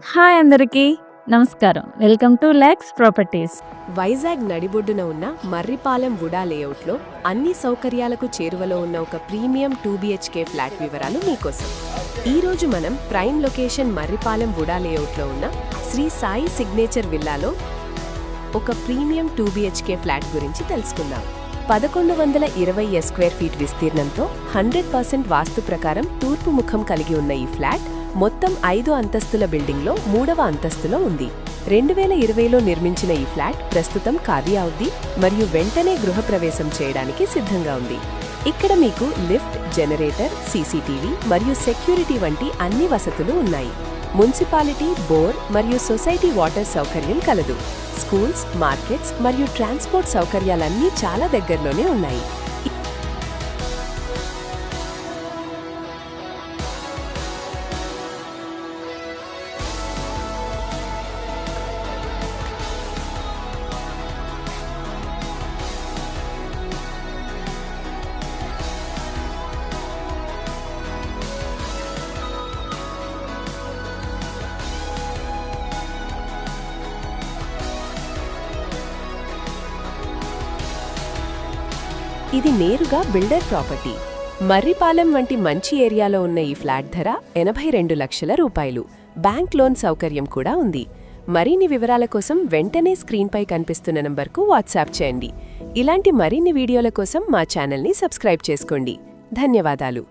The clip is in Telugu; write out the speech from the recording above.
హాయ్ అందరికీ నమస్కారం. Welcome to lakhs properties. Vizag నడిబొడ్డున ఉన్న మర్రిపాలెం వుడా లేఅవుట్లో అన్ని సౌకర్యాలకు చేరువలో ఉన్న ఒక ప్రీమియం 2BHK ఫ్లాట్ వివరాలు మీకోసం. ఈరోజు మనం ప్రైమ్ లొకేషన్ మర్రిపాలెం వుడా లేఅవుట్లో ఉన్న శ్రీ సాయి సిగ్నేచర్ విల్లాలో ఒక ప్రీమియం 2BHK ఫ్లాట్ గురించి తెలుసుకుందాం. 1120 స్క్వేర్ ఫీట్ విస్తీర్ణంతో 100% వాస్తు ప్రకారం తూర్పు ముఖం కలిగి ఉన్న ఈ ఫ్లాట్ మొత్తం 5 అంతస్తుల బిల్డింగ్లో 3వ అంతస్తులో ఉంది. 2020లో నిర్మించిన ఈ ఫ్లాట్ ప్రస్తుతం ఖాళీ అవుద్ది మరియు వెంటనే గృహప్రవేశం చేయడానికి సిద్ధంగా ఉంది. ఇక్కడ మీకు లిఫ్ట్, జనరేటర్, సీసీటీవీ మరియు సెక్యూరిటీ వంటి అన్ని వసతులు ఉన్నాయి. మున్సిపాలిటీ, బోర్ మరియు సొసైటీ వాటర్ సౌకర్యం కలదు. స్కూల్స్, మార్కెట్స్ మరియు ట్రాన్స్పోర్ట్ సౌకర్యాలన్నీ చాలా దగ్గరలోనే ఉన్నాయి. ఇది నేరుగా బిల్డర్ ప్రాపర్టీ. మర్రిపాలెం వంటి మంచి ఏరియాలో ఉన్న ఈ ఫ్లాట్ ధర 82 లక్షల రూపాయలు. బ్యాంక్ లోన్ సౌకర్యం కూడా ఉంది. మరిన్ని వివరాల కోసం వెంటనే స్క్రీన్పై కనిపిస్తున్న నంబర్కు వాట్సాప్ చేయండి. ఇలాంటి మరిన్ని వీడియోల కోసం మా ఛానల్ని సబ్స్క్రైబ్ చేసుకోండి. ధన్యవాదాలు.